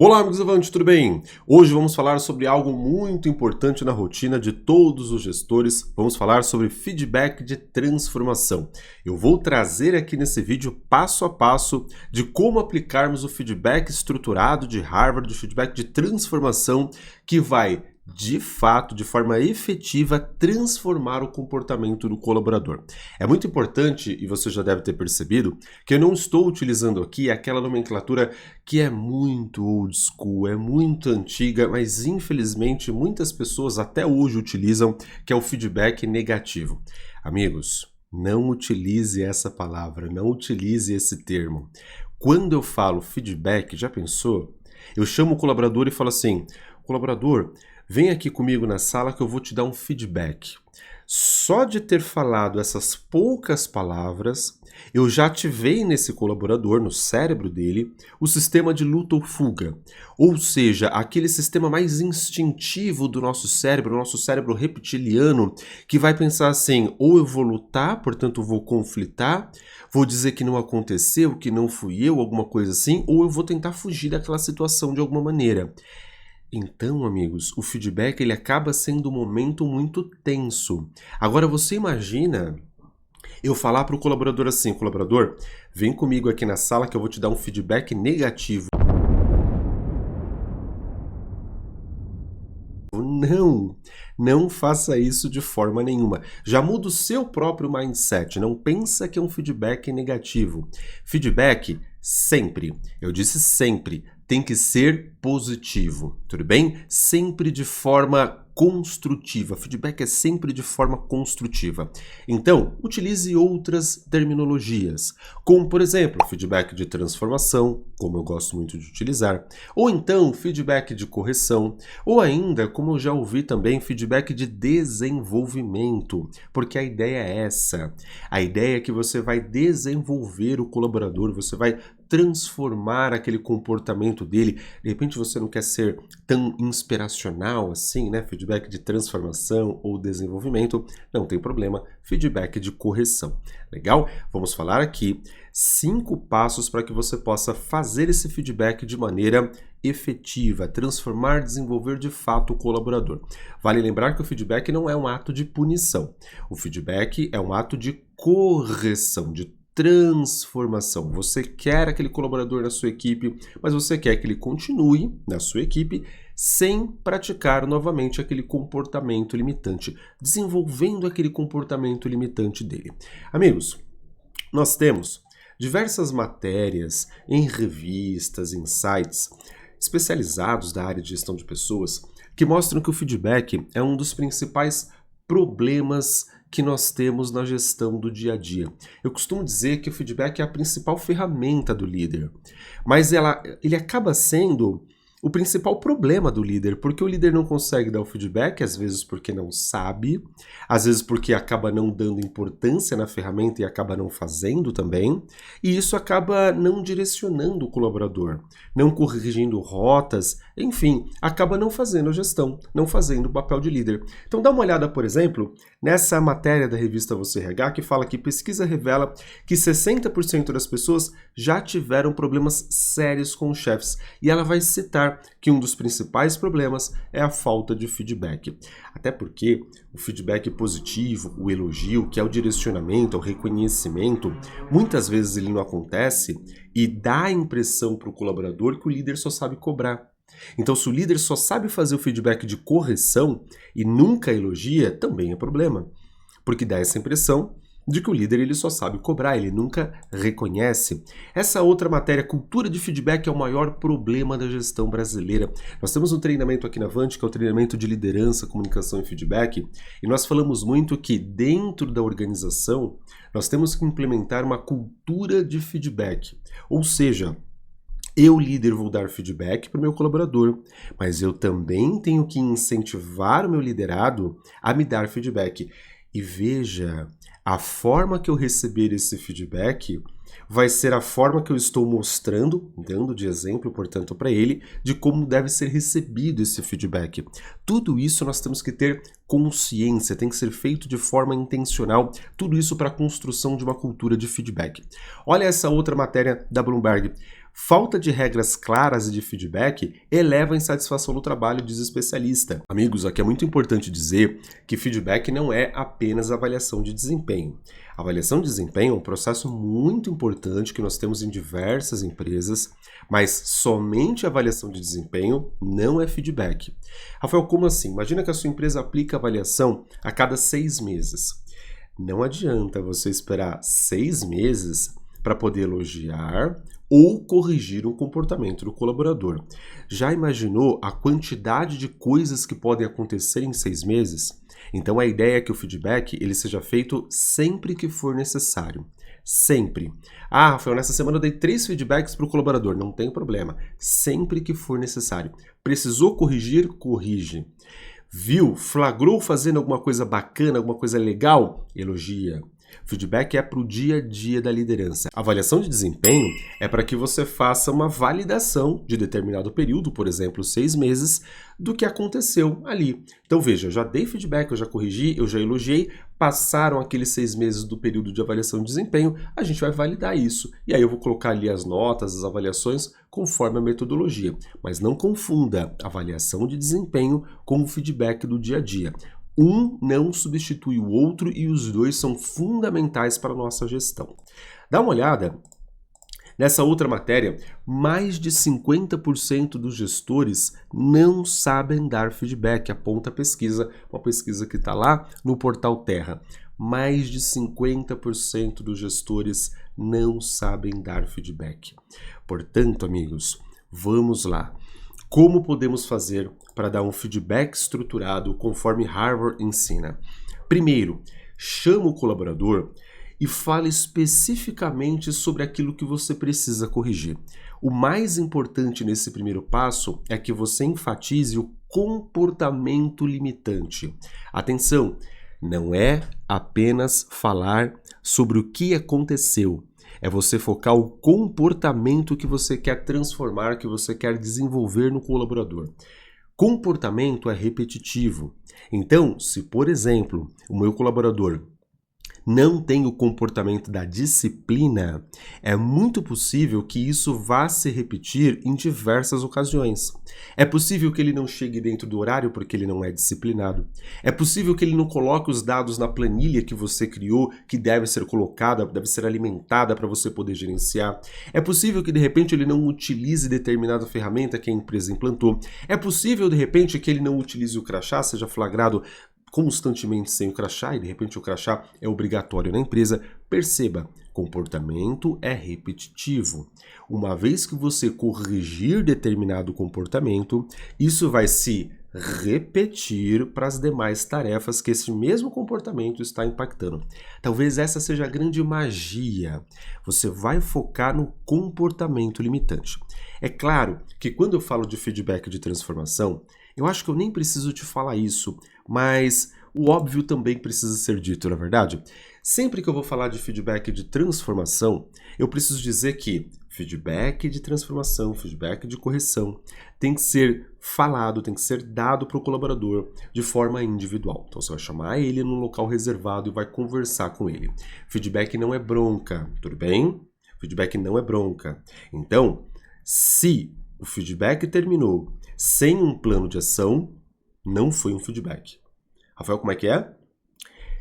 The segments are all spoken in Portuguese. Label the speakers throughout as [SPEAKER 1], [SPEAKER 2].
[SPEAKER 1] Olá, amigos Avante, tudo bem? Hoje vamos falar sobre algo muito importante na rotina de todos os gestores. Vamos falar sobre feedback de transformação. Eu vou trazer aqui nesse vídeo passo a passo de como aplicarmos o feedback estruturado de Harvard, o feedback de transformação, que vai, de fato, de forma efetiva, transformar o comportamento do colaborador. É muito importante, e você já deve ter percebido, que eu não estou utilizando aqui aquela nomenclatura que é muito old school, é muito antiga, mas infelizmente muitas pessoas até hoje utilizam, que é o feedback negativo. Amigos, não utilize essa palavra, não utilize esse termo. Quando eu falo feedback, já pensou? Eu chamo o colaborador e falo assim: colaborador, vem aqui comigo na sala que eu vou te dar um feedback. Só de ter falado essas poucas palavras, eu já ativei nesse colaborador, no cérebro dele, o sistema de luta ou fuga. Ou seja, aquele sistema mais instintivo do nosso cérebro reptiliano, que vai pensar assim: ou eu vou lutar, portanto vou conflitar, vou dizer que não aconteceu, que não fui eu, alguma coisa assim, ou eu vou tentar fugir daquela situação de alguma maneira. Então, amigos, o feedback ele acaba sendo um momento muito tenso. Agora você imagina eu falar para o colaborador assim: colaborador, vem comigo aqui na sala que eu vou te dar um feedback negativo. Não, não faça isso de forma nenhuma. Já muda o seu próprio mindset, não pensa que é um feedback negativo. Feedback sempre, eu disse sempre, tem que ser positivo, tudo bem? Sempre de forma construtiva. Feedback é sempre de forma construtiva. Então, utilize outras terminologias, como, por exemplo, feedback de transformação, como eu gosto muito de utilizar, ou então feedback de correção, ou ainda, como eu já ouvi também, feedback de desenvolvimento, porque a ideia é essa. A ideia é que você vai desenvolver o colaborador, você vai transformar aquele comportamento dele. De repente você não quer ser tão inspiracional assim, né? Feedback de transformação ou desenvolvimento, não tem problema. Feedback de correção. Legal? Vamos falar aqui 5 passos para que você possa fazer esse feedback de maneira efetiva, transformar, desenvolver de fato o colaborador. Vale lembrar que o feedback não é um ato de punição. O feedback é um ato de correção, de transformação. Você quer aquele colaborador na sua equipe, mas você quer que ele continue na sua equipe sem praticar novamente aquele comportamento limitante, desenvolvendo aquele comportamento limitante dele. Amigos, nós temos diversas matérias em revistas, em sites especializados da área de gestão de pessoas que mostram que o feedback é um dos principais problemas que nós temos na gestão do dia a dia. Eu costumo dizer que o feedback é a principal ferramenta do líder, mas ele acaba sendo o principal problema do líder, porque o líder não consegue dar o feedback, às vezes porque não sabe, às vezes porque acaba não dando importância na ferramenta e acaba não fazendo também, e isso acaba não direcionando o colaborador, não corrigindo rotas, enfim, acaba não fazendo a gestão, não fazendo o papel de líder. Então dá uma olhada, por exemplo, nessa matéria da revista Você RH, que fala que pesquisa revela que 60% das pessoas já tiveram problemas sérios com os chefes, e ela vai citar que um dos principais problemas é a falta de feedback. Até porque o feedback positivo, o elogio, que é o direcionamento, o reconhecimento, muitas vezes ele não acontece e dá a impressão para o colaborador que o líder só sabe cobrar. Então, se o líder só sabe fazer o feedback de correção e nunca elogia, também é problema, porque dá essa impressão de que o líder ele só sabe cobrar, ele nunca reconhece. Essa outra matéria, cultura de feedback, é o maior problema da gestão brasileira. Nós temos um treinamento aqui na Avante, que é o treinamento de liderança, comunicação e feedback, e nós falamos muito que dentro da organização nós temos que implementar uma cultura de feedback. Ou seja, eu, líder, vou dar feedback para o meu colaborador, mas eu também tenho que incentivar o meu liderado a me dar feedback. E veja, a forma que eu receber esse feedback vai ser a forma que eu estou mostrando, dando de exemplo, portanto, para ele, de como deve ser recebido esse feedback. Tudo isso nós temos que ter consciência, tem que ser feito de forma intencional, tudo isso para a construção de uma cultura de feedback. Olha essa outra matéria da Bloomberg. Falta de regras claras e de feedback eleva a insatisfação no trabalho, diz o especialista. Amigos, aqui é muito importante dizer que feedback não é apenas avaliação de desempenho. A avaliação de desempenho é um processo muito importante que nós temos em diversas empresas, mas somente a avaliação de desempenho não é feedback. Rafael, como assim? Imagina que a sua empresa aplica avaliação a cada 6 meses. Não adianta você esperar 6 meses para poder elogiar ou corrigir o comportamento do colaborador. Já imaginou a quantidade de coisas que podem acontecer em 6 meses? Então a ideia é que o feedback ele seja feito sempre que for necessário. Sempre. Ah, Rafael, nessa semana eu dei 3 feedbacks para o colaborador. Não tem problema. Sempre que for necessário. Precisou corrigir? Corrige. Viu? Flagrou fazendo alguma coisa bacana, alguma coisa legal? Elogia. Feedback é para o dia a dia da liderança. Avaliação de desempenho é para que você faça uma validação de determinado período, por exemplo, 6 meses, do que aconteceu ali. Então veja, eu já dei feedback, eu já corrigi, eu já elogiei, passaram aqueles 6 meses do período de avaliação de desempenho, a gente vai validar isso. E aí eu vou colocar ali as notas, as avaliações, conforme a metodologia. Mas não confunda avaliação de desempenho com o feedback do dia a dia. Um não substitui o outro e os dois são fundamentais para a nossa gestão. Dá uma olhada nessa outra matéria, mais de 50% dos gestores não sabem dar feedback, aponta a pesquisa, uma pesquisa que está lá no portal Terra. Mais de 50% dos gestores não sabem dar feedback. Portanto, amigos, vamos lá. Como podemos fazer para dar um feedback estruturado conforme Harvard ensina? Primeiro, chama o colaborador e fale especificamente sobre aquilo que você precisa corrigir. O mais importante nesse primeiro passo é que você enfatize o comportamento limitante. Atenção, não é apenas falar sobre o que aconteceu. É você focar o comportamento que você quer transformar, que você quer desenvolver no colaborador. Comportamento é repetitivo. Então, se, por exemplo, o meu colaborador não tem o comportamento da disciplina, é muito possível que isso vá se repetir em diversas ocasiões. É possível que ele não chegue dentro do horário porque ele não é disciplinado. É possível que ele não coloque os dados na planilha que você criou, que deve ser colocada, deve ser alimentada para você poder gerenciar. É possível que de repente ele não utilize determinada ferramenta que a empresa implantou. É possível de repente que ele não utilize o crachá, seja flagrado constantemente sem o crachá e de repente o crachá é obrigatório na empresa. Perceba, comportamento é repetitivo. Uma vez que você corrigir determinado comportamento, isso vai se repetir para as demais tarefas que esse mesmo comportamento está impactando. Talvez essa seja a grande magia. Você vai focar no comportamento limitante. É claro que quando eu falo de feedback de transformação, eu acho que eu nem preciso te falar isso, mas o óbvio também precisa ser dito, na verdade. Sempre que eu vou falar de feedback de transformação, eu preciso dizer que feedback de transformação, feedback de correção, tem que ser falado, tem que ser dado para o colaborador de forma individual. Então você vai chamar ele num local reservado e vai conversar com ele. Feedback não é bronca, tudo bem? Feedback não é bronca. Então, se o feedback terminou sem um plano de ação, não foi um feedback. Rafael, como é que é?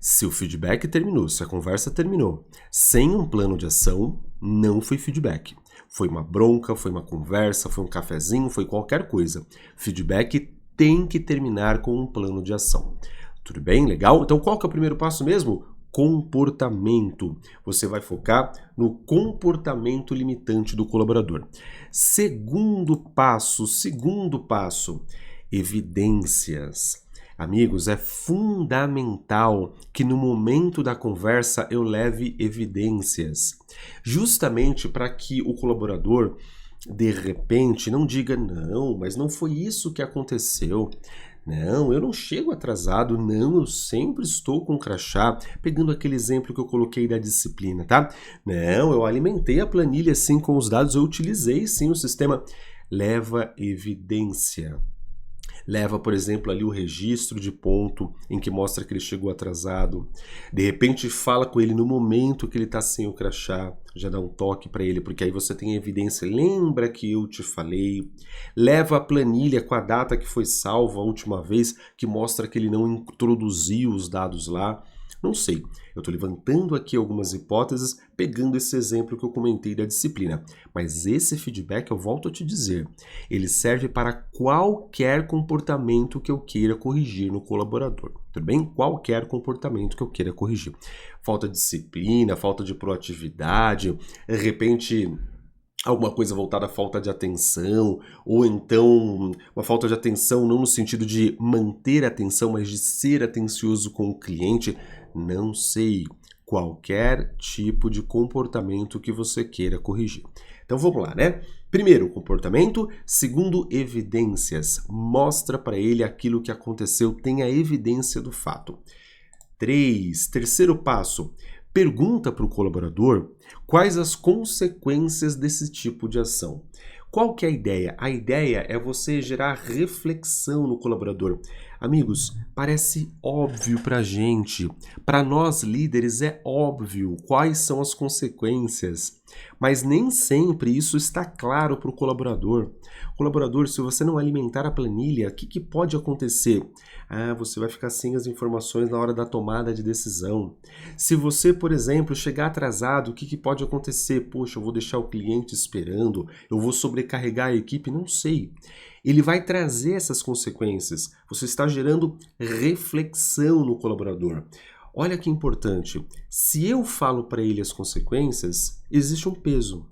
[SPEAKER 1] Se o feedback terminou, se a conversa terminou sem um plano de ação, não foi feedback. Foi uma bronca, foi uma conversa, foi um cafezinho, foi qualquer coisa. Feedback tem que terminar com um plano de ação. Tudo bem? Legal? Então qual que é o primeiro passo mesmo? Comportamento. Você vai focar no comportamento limitante do colaborador. Segundo passo, evidências. Amigos, é fundamental que no momento da conversa eu leve evidências, justamente para que o colaborador, de repente, não diga, não, mas não foi isso que aconteceu. Não, eu não chego atrasado, não, eu sempre estou com crachá, pegando aquele exemplo que eu coloquei da disciplina, tá? Não, eu alimentei a planilha sim com os dados, eu utilizei sim o sistema. Leva evidência. Leva, por exemplo, ali o registro de ponto em que mostra que ele chegou atrasado. De repente fala com ele no momento que ele está sem o crachá, já dá um toque para ele, porque aí você tem a evidência. Lembra que eu te falei? Leva a planilha com a data que foi salva a última vez, que mostra que ele não introduziu os dados lá. Não sei, eu estou levantando aqui algumas hipóteses, pegando esse exemplo que eu comentei da disciplina. Mas esse feedback, eu volto a te dizer, ele serve para qualquer comportamento que eu queira corrigir no colaborador. Tudo bem? Qualquer comportamento que eu queira corrigir. Falta de disciplina, falta de proatividade, de repente alguma coisa voltada à falta de atenção, ou então uma falta de atenção não no sentido de manter a atenção, mas de ser atencioso com o cliente. Não sei, qualquer tipo de comportamento que você queira corrigir. Então vamos lá, né? Primeiro, comportamento. Segundo, evidências. Mostra para ele aquilo que aconteceu, tem a evidência do fato. 3. Terceiro passo. Pergunta para o colaborador quais as consequências desse tipo de ação. Qual que é a ideia? A ideia é você gerar reflexão no colaborador. Amigos, parece óbvio para a gente, para nós líderes é óbvio quais são as consequências, mas nem sempre isso está claro para o colaborador. Colaborador, se você não alimentar a planilha, o que pode acontecer? Você vai ficar sem as informações na hora da tomada de decisão. Se você, por exemplo, chegar atrasado, o que pode acontecer? Poxa, eu vou deixar o cliente esperando, eu vou sobrecarregar a equipe, não sei. Ele vai trazer essas consequências. Você está gerando reflexão no colaborador. Olha que importante. Se eu falo para ele as consequências, existe um peso.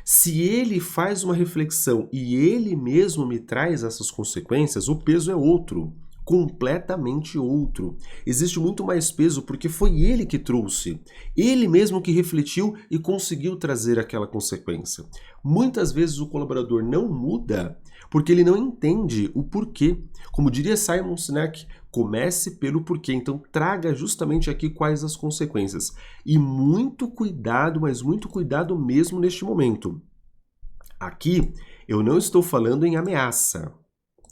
[SPEAKER 1] Se ele faz uma reflexão e ele mesmo me traz essas consequências, o peso é outro, completamente outro. Existe muito mais peso porque foi ele que trouxe, ele mesmo que refletiu e conseguiu trazer aquela consequência. Muitas vezes o colaborador não muda porque ele não entende o porquê. Como diria Simon Sinek, comece pelo porquê. Então traga justamente aqui quais as consequências. E muito cuidado, mas muito cuidado mesmo neste momento. Aqui eu não estou falando em ameaça.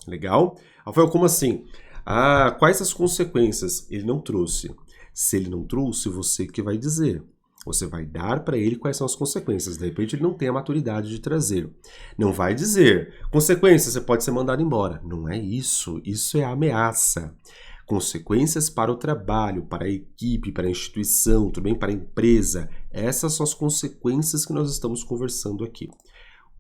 [SPEAKER 1] Legal? Rafael, como assim? Quais as consequências? Ele não trouxe. Se ele não trouxe, você que vai dizer. Você vai dar para ele quais são as consequências. De repente ele não tem a maturidade de trazer. Não vai dizer. Consequências, você pode ser mandado embora. Não é isso. Isso é ameaça. Consequências para o trabalho, para a equipe, para a instituição, também para a empresa. Essas são as consequências que nós estamos conversando aqui.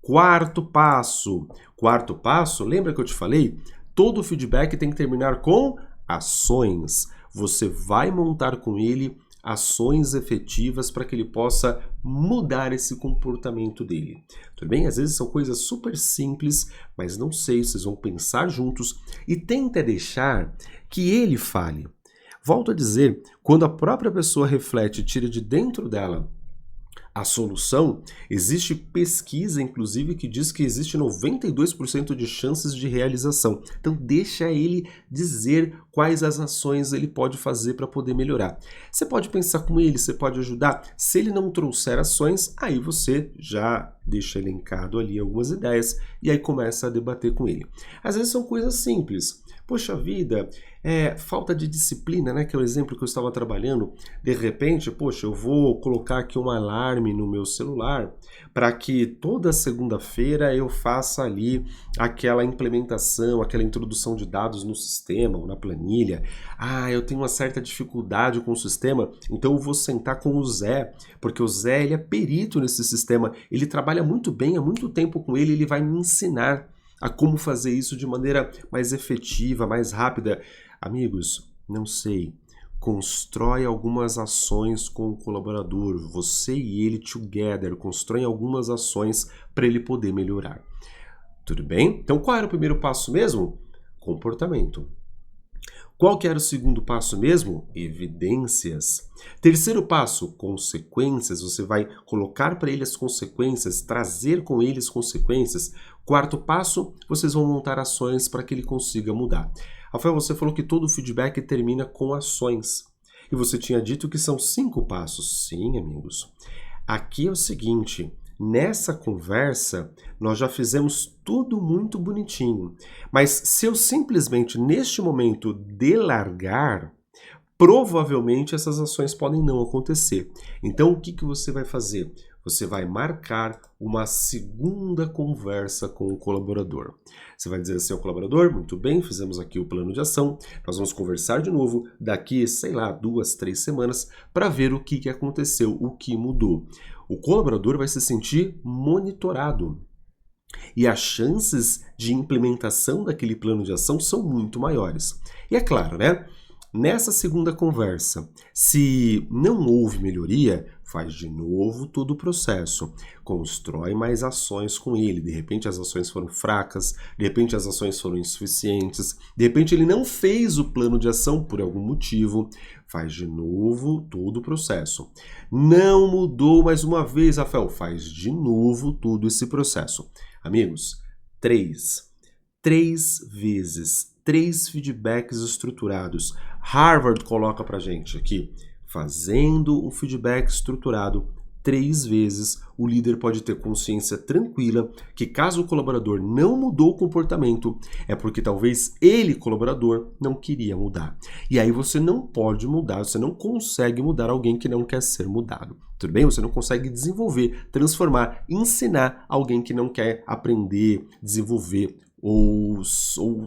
[SPEAKER 1] Quarto passo. Quarto passo, lembra que eu te falei? Todo feedback tem que terminar com ações. Você vai montar com ele ações efetivas para que ele possa mudar esse comportamento dele. Tudo bem? Às vezes são coisas super simples, mas não sei, vocês vão pensar juntos e tenta deixar que ele fale. Volto a dizer, quando a própria pessoa reflete e tira de dentro dela a solução, existe pesquisa, inclusive, que diz que existe 92% de chances de realização. Então, deixa ele dizer quais as ações ele pode fazer para poder melhorar. Você pode pensar com ele, você pode ajudar. Se ele não trouxer ações, aí você já deixa elencado ali algumas ideias e aí começa a debater com ele. Às vezes são coisas simples. Poxa vida, falta de disciplina, né? Que é o exemplo que eu estava trabalhando. De repente, poxa, eu vou colocar aqui um alarme no meu celular para que toda segunda-feira eu faça ali aquela implementação, aquela introdução de dados no sistema ou na planilha. Eu tenho uma certa dificuldade com o sistema, então eu vou sentar com o Zé, porque o Zé ele é perito nesse sistema, ele trabalha muito bem, há muito tempo com ele vai me ensinar a como fazer isso de maneira mais efetiva, mais rápida. Amigos, não sei, constrói algumas ações com o colaborador, você e ele together, constroem algumas ações para ele poder melhorar. Tudo bem? Então qual era o primeiro passo mesmo? Comportamento. Qual que era o segundo passo mesmo? Evidências. Terceiro passo, consequências. Você vai colocar para ele as consequências, trazer com ele as consequências. Quarto passo, vocês vão montar ações para que ele consiga mudar. Rafael, você falou que todo feedback termina com ações. E você tinha dito que são 5 passos. Sim, amigos. Aqui é o seguinte, nessa conversa, nós já fizemos tudo muito bonitinho. Mas se eu simplesmente, neste momento, delargar, provavelmente essas ações podem não acontecer. Então, o que você vai fazer? Você vai marcar uma segunda conversa com o colaborador. Você vai dizer assim ao colaborador, muito bem, fizemos aqui o plano de ação, nós vamos conversar de novo daqui, sei lá, 2, 3 semanas, para ver o que aconteceu, o que mudou. O colaborador vai se sentir monitorado. E as chances de implementação daquele plano de ação são muito maiores. E é claro, né? Nessa segunda conversa, se não houve melhoria, faz de novo todo o processo. Constrói mais ações com ele. De repente as ações foram fracas, de repente as ações foram insuficientes, de repente ele não fez o plano de ação por algum motivo. Faz de novo todo o processo. Não mudou mais uma vez, Rafael. Faz de novo todo esse processo. Amigos, 3 vezes. 3 feedbacks estruturados. Harvard coloca pra gente aqui, fazendo um feedback estruturado 3 vezes, o líder pode ter consciência tranquila que caso o colaborador não mudou o comportamento, é porque talvez ele, colaborador, não queria mudar. E aí você não pode mudar, você não consegue mudar alguém que não quer ser mudado. Tudo bem? Você não consegue desenvolver, transformar, ensinar alguém que não quer aprender, desenvolver ou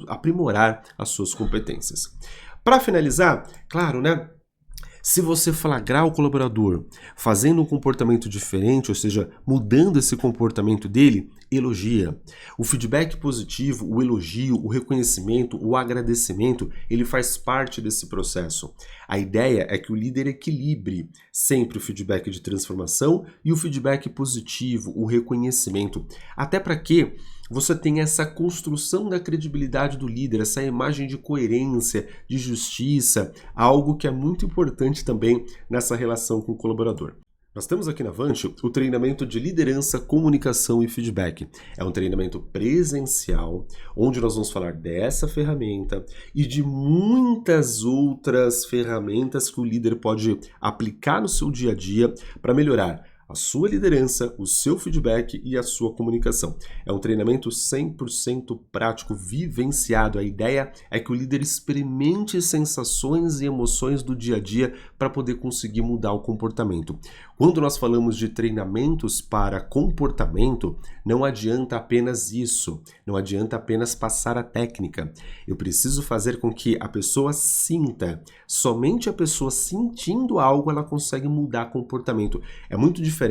[SPEAKER 1] aprimorar as suas competências. Para finalizar, claro, né? Se você flagrar o colaborador fazendo um comportamento diferente, ou seja, mudando esse comportamento dele, elogia. O feedback positivo, o elogio, o reconhecimento, o agradecimento, ele faz parte desse processo. A ideia é que o líder equilibre sempre o feedback de transformação e o feedback positivo, o reconhecimento. Até para que você tem essa construção da credibilidade do líder, essa imagem de coerência, de justiça, algo que é muito importante também nessa relação com o colaborador. Nós temos aqui na Avante o treinamento de liderança, comunicação e feedback. É um treinamento presencial, onde nós vamos falar dessa ferramenta e de muitas outras ferramentas que o líder pode aplicar no seu dia a dia para melhorar a sua liderança, o seu feedback e a sua comunicação. É um treinamento 100% prático, vivenciado. A ideia é que o líder experimente sensações e emoções do dia a dia para poder conseguir mudar o comportamento. Quando nós falamos de treinamentos para comportamento, não adianta apenas isso, não adianta apenas passar a técnica. Eu preciso fazer com que a pessoa sinta. Somente a pessoa sentindo algo, ela consegue mudar comportamento. É muito diferente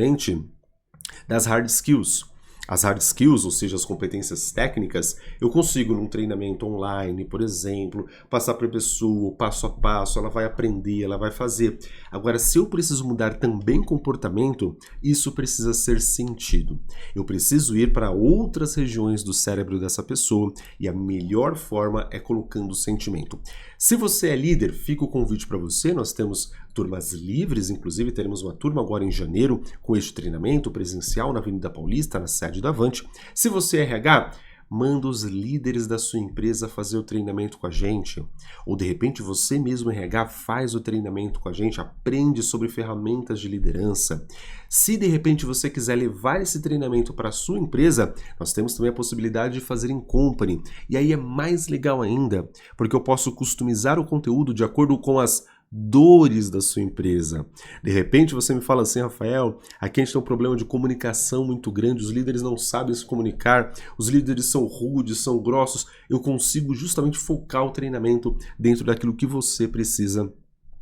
[SPEAKER 1] das hard skills. As hard skills, ou seja, as competências técnicas, eu consigo num treinamento online, por exemplo, passar para a pessoa passo a passo, ela vai aprender, ela vai fazer. Agora, se eu preciso mudar também comportamento, isso precisa ser sentido. Eu preciso ir para outras regiões do cérebro dessa pessoa e a melhor forma é colocando o sentimento. Se você é líder, fica o convite para você, nós temos turmas livres, inclusive teremos uma turma agora em janeiro com este treinamento presencial na Avenida Paulista, na sede da Avante. Se você é RH, manda os líderes da sua empresa fazer o treinamento com a gente. Ou de repente você mesmo, RH, faz o treinamento com a gente, aprende sobre ferramentas de liderança. Se de repente você quiser levar esse treinamento para a sua empresa, nós temos também a possibilidade de fazer em company. E aí é mais legal ainda, porque eu posso customizar o conteúdo de acordo com as dores da sua empresa. De repente você me fala assim, Rafael, aqui a gente tem um problema de comunicação muito grande, os líderes não sabem se comunicar, os líderes são rudes, são grossos. Eu consigo justamente focar o treinamento dentro daquilo que você precisa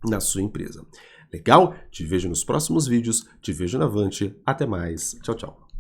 [SPEAKER 1] na sua empresa. Legal? Te vejo nos próximos vídeos, te vejo na Avante. Até mais. Tchau, tchau.